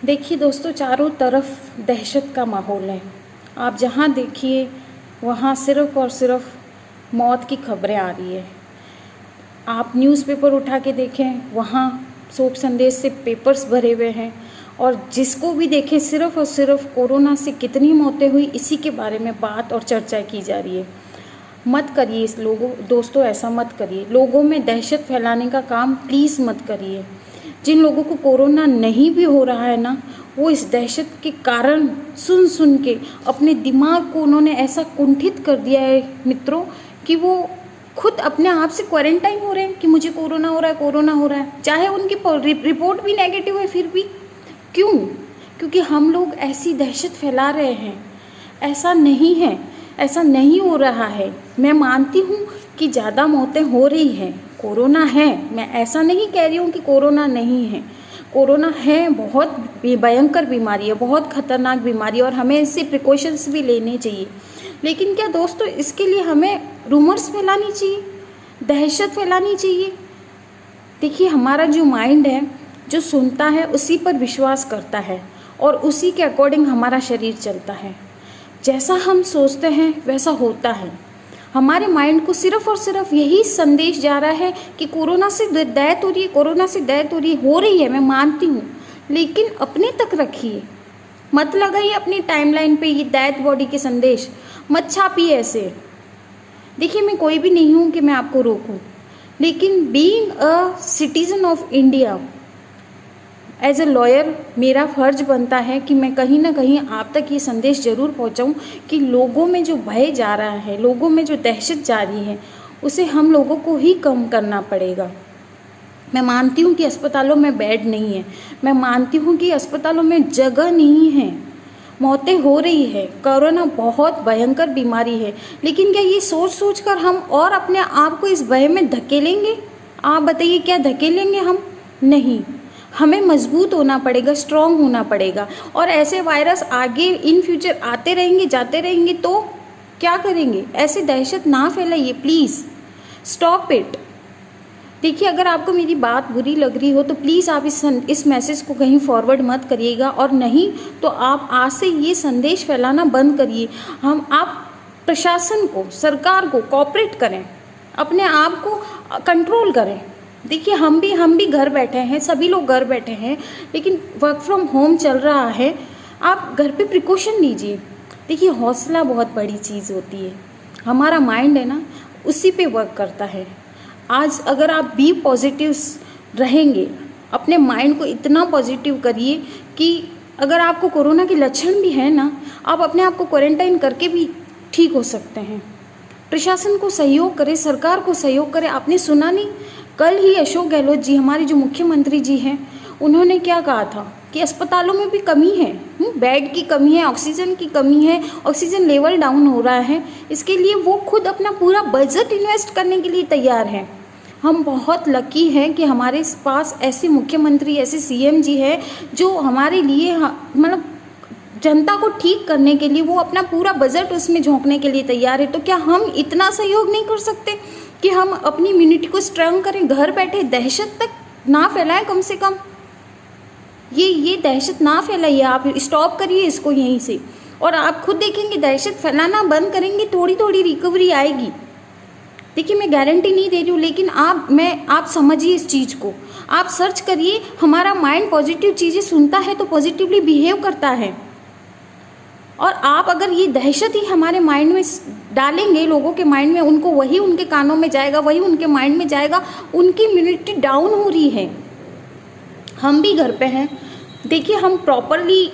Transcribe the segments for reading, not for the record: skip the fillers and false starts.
देखिए दोस्तों, चारों तरफ दहशत का माहौल है। आप जहाँ देखिए वहाँ सिर्फ़ और सिर्फ मौत की खबरें आ रही है। आप न्यूज़पेपर उठा के देखें, वहाँ शोक संदेश से पेपर्स भरे हुए हैं और जिसको भी देखें सिर्फ़ और सिर्फ कोरोना से कितनी मौतें हुई इसी के बारे में बात और चर्चा की जा रही है। मत करिए दोस्तों, ऐसा मत करिए। लोगों में दहशत फैलाने का काम प्लीज़ मत करिए। जिन लोगों को कोरोना नहीं भी हो रहा है ना, वो इस दहशत के कारण सुन सुन के अपने दिमाग को उन्होंने ऐसा कुंठित कर दिया है मित्रों, कि वो खुद अपने आप से क्वारंटाइन हो रहे हैं कि मुझे कोरोना हो रहा है, कोरोना हो रहा है। चाहे उनकी रिपोर्ट भी नेगेटिव है फिर भी। क्यों? क्योंकि हम लोग ऐसी दहशत फैला रहे हैं। ऐसा नहीं है, ऐसा नहीं हो रहा है। मैं मानती हूँ कि ज़्यादा मौतें हो रही हैं, कोरोना है, मैं ऐसा नहीं कह रही हूँ कि कोरोना नहीं है। कोरोना है, बहुत भयंकर बीमारी है, बहुत खतरनाक बीमारी है और हमें इससे प्रिकॉशंस भी लेने चाहिए। लेकिन क्या दोस्तों, इसके लिए हमें रूमर्स फैलानी चाहिए, दहशत फैलानी चाहिए? देखिए, हमारा जो माइंड है, जो सुनता है उसी पर विश्वास करता है और उसी के अकॉर्डिंग हमारा शरीर चलता है। जैसा हम सोचते हैं वैसा होता है। हमारे माइंड को सिर्फ और सिर्फ यही संदेश जा रहा है कि कोरोना से डेथ हो रही है, कोरोना से डेथ हो रही है, मैं मानती हूँ, लेकिन अपने तक रखिए। मत लगाइए अपनी टाइमलाइन पे ये डेथ बॉडी के संदेश, मत छापिए ऐसे। देखिए, मैं कोई भी नहीं हूँ कि मैं आपको रोकूँ, लेकिन being a citizen of India, as a lawyer मेरा फ़र्ज बनता है कि मैं कहीं ना कहीं आप तक ये संदेश ज़रूर पहुंचाऊं कि लोगों में जो भय जा रहा है, लोगों में जो दहशत जा रही है, उसे हम लोगों को ही कम करना पड़ेगा। मैं मानती हूँ कि अस्पतालों में बेड नहीं है, मैं मानती हूँ कि अस्पतालों में जगह नहीं है, मौतें हो रही है, कोरोना बहुत भयंकर बीमारी है, लेकिन क्या ये सोच सोच कर हम और अपने आप को इस भय में धकेलेंगे? आप बताइए, क्या धकेलेंगे हम? नहीं, हमें मजबूत होना पड़ेगा, स्ट्रॉन्ग होना पड़ेगा। और ऐसे वायरस आगे इन फ्यूचर आते रहेंगे, जाते रहेंगे, तो क्या करेंगे? ऐसे दहशत ना फैलाइए, प्लीज़ स्टॉप इट। देखिए, अगर आपको मेरी बात बुरी लग रही हो तो प्लीज़ आप इस मैसेज को कहीं फॉरवर्ड मत करिएगा, और नहीं तो आप आज से ये संदेश फैलाना बंद करिए। आप प्रशासन को, सरकार को कोऑपरेट करें, अपने आप को कंट्रोल करें। देखिए, हम भी घर बैठे हैं, सभी लोग घर बैठे हैं, लेकिन वर्क फ्रॉम होम चल रहा है। आप घर पे प्रिकॉशन लीजिए। देखिए, हौसला बहुत बड़ी चीज़ होती है। हमारा माइंड है ना, उसी पे वर्क करता है। आज अगर आप बी पॉजिटिव रहेंगे, अपने माइंड को इतना पॉजिटिव करिए कि अगर आपको कोरोना के लक्षण भी हैं ना, आप अपने आप को क्वारंटाइन करके भी ठीक हो सकते हैं। प्रशासन को सहयोग करें, सरकार को सहयोग करें। आपने सुना नहीं, कल ही अशोक गहलोत जी, हमारे जो मुख्यमंत्री जी हैं, उन्होंने क्या कहा था कि अस्पतालों में भी कमी है, बेड की कमी है, ऑक्सीजन की कमी है, ऑक्सीजन लेवल डाउन हो रहा है। इसके लिए वो खुद अपना पूरा बजट इन्वेस्ट करने के लिए तैयार हैं। हम बहुत लकी हैं कि हमारे पास ऐसे मुख्यमंत्री, ऐसे सीएम जी हैं जो हमारे लिए मतलब जनता को ठीक करने के लिए वो अपना पूरा बजट उसमें झोंकने के लिए तैयार है। तो क्या हम इतना सहयोग नहीं कर सकते कि हम अपनी इम्यूनिटी को स्ट्रांग करें? घर बैठे दहशत तक ना फैलाएं, कम से कम ये दहशत ना फैलाइए। आप स्टॉप करिए इसको यहीं से, और आप खुद देखेंगे दहशत फैलाना बंद करेंगे, थोड़ी थोड़ी रिकवरी आएगी। देखिए, मैं गारंटी नहीं दे रही हूँ, लेकिन आप समझिए इस चीज़ को। आप सर्च करिए, हमारा माइंड पॉजिटिव चीज़ें सुनता है तो पॉजिटिवली बिहेव करता है। और आप अगर ये दहशत ही हमारे माइंड में डालेंगे, लोगों के माइंड में, उनको वही उनके कानों में जाएगा, वही उनके माइंड में जाएगा। उनकी इम्यूनिटी डाउन हो रही है। हम भी घर पे हैं, देखिए, हम प्रॉपरली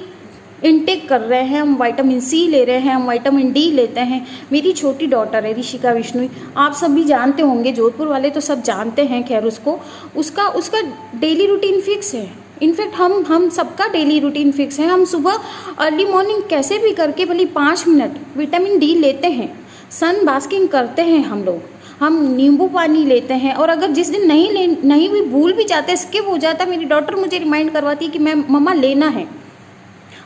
इनटेक कर रहे हैं, हम विटामिन सी ले रहे हैं, हम विटामिन डी लेते हैं। मेरी छोटी डॉटर है ऋषिका विष्णु, आप सब भी जानते होंगे, जोधपुर वाले तो सब जानते हैं। खैर, उसका डेली रूटीन फिक्स है। इनफैक्ट हम सबका डेली रूटीन फिक्स है। हम सुबह अर्ली मॉर्निंग कैसे भी करके भले 5 मिनट विटामिन डी लेते हैं, सन बास्किंग करते हैं हम नींबू पानी लेते हैं। और अगर जिस दिन नहीं भी भूल भी जाते, स्किप हो जाता, मेरी डॉटर मुझे रिमाइंड करवाती है कि मैं मम्मा लेना है।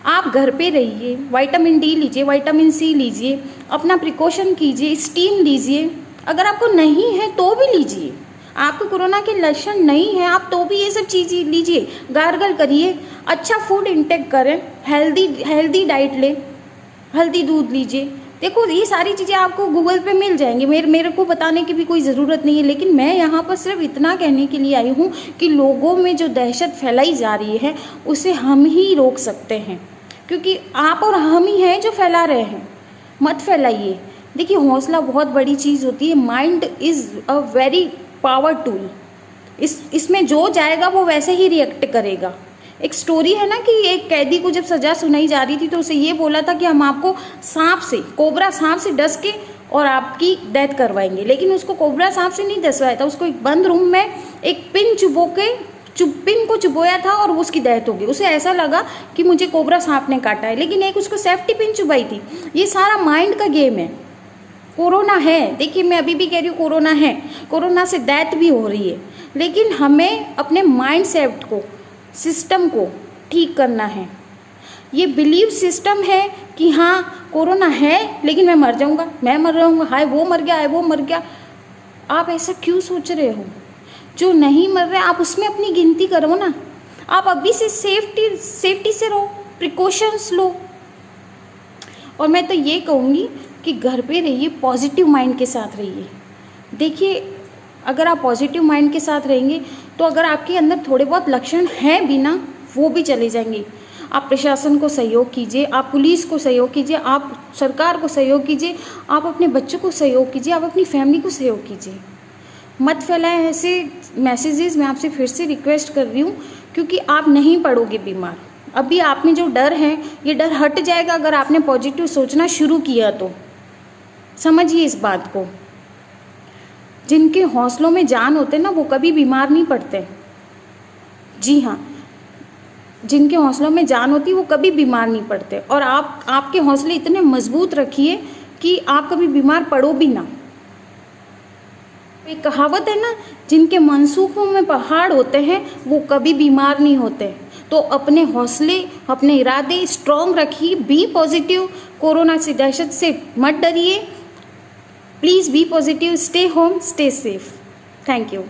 आप घर पे रहिए, विटामिन डी लीजिए, विटामिन सी लीजिए, अपना प्रिकॉशन कीजिए, स्टीम लीजिए। अगर आपको नहीं है तो भी लीजिए। आपको कोरोना के लक्षण नहीं है आप तो भी ये सब चीज़ लीजिए, गार्गल करिए, अच्छा फूड इंटेक करें, हेल्दी डाइट लें, हल्दी दूध लीजिए। देखो ये सारी चीज़ें आपको गूगल पे मिल जाएंगी, मेरे को बताने की भी कोई ज़रूरत नहीं है। लेकिन मैं यहाँ पर सिर्फ इतना कहने के लिए आई हूँ कि लोगों में जो दहशत फैलाई जा रही है उसे हम ही रोक सकते हैं, क्योंकि आप और हम ही हैं जो फैला रहे हैं। मत फैलाइए। देखिए हौसला बहुत बड़ी चीज़ होती है। Mind is a very power tool. इसमें जो जाएगा वो वैसे ही रिएक्ट करेगा। एक स्टोरी है ना कि एक कैदी को जब सज़ा सुनाई जा रही थी तो उसे ये बोला था कि हम आपको सांप से, कोबरा सांप से डस के और आपकी डेथ करवाएंगे, लेकिन उसको कोबरा सांप से नहीं डसवाया था, उसको एक बंद रूम में एक पिन पिन को चुभोया था और उसकी डेथ हो गई। उसे ऐसा लगा कि मुझे कोबरा सांप ने काटा है, लेकिन एक उसको सेफ्टी पिन चुभाई थी। ये सारा माइंड का गेम है। कोरोना है, देखिए मैं अभी भी कह रही हूँ कोरोना है, कोरोना से डेथ भी हो रही है, लेकिन हमें अपने माइंड सेट को, सिस्टम को ठीक करना है। ये बिलीव सिस्टम है कि हाँ कोरोना है लेकिन मैं मर जाऊँगा, मैं मर जाऊँगा, हाय वो मर गया, हाय वो मर गया। आप ऐसा क्यों सोच रहे हो? जो नहीं मर रहे आप उसमें अपनी गिनती करो ना। आप अभी से सेफ्टी से रहो, प्रिकॉशंस लो। और मैं तो ये कहूँगी कि घर पे रहिए, पॉजिटिव माइंड के साथ रहिए। देखिए अगर आप पॉजिटिव माइंड के साथ रहेंगे तो अगर आपके अंदर थोड़े बहुत लक्षण हैं भी ना, वो भी चले जाएंगे। आप प्रशासन को सहयोग कीजिए, आप पुलिस को सहयोग कीजिए, आप सरकार को सहयोग कीजिए, आप अपने बच्चों को सहयोग कीजिए, आप अपनी फैमिली को सहयोग कीजिए। मत फैलाएं ऐसे मैसेजेस। मैं आपसे फिर से रिक्वेस्ट कर रही हूँ, क्योंकि आप नहीं पड़ोगे बीमार। अभी आप में जो डर है ये डर हट जाएगा अगर आपने पॉजिटिव सोचना शुरू किया तो। समझिए इस बात को। जिनके हौसलों में जान होते ना वो कभी बीमार नहीं पड़ते। जी हाँ, जिनके हौसलों में जान होती वो कभी बीमार नहीं पड़ते। और आपके हौसले इतने मजबूत रखिए कि आप कभी बीमार पड़ो भी ना। एक कहावत है ना, जिनके मनसूखों में पहाड़ होते हैं वो कभी बीमार नहीं होते। तो अपने हौसले, अपने इरादे स्ट्रॉन्ग रखिए। B positive. कोरोना से, दहशत से मत डरिए। Please be positive, stay home, stay safe. Thank you.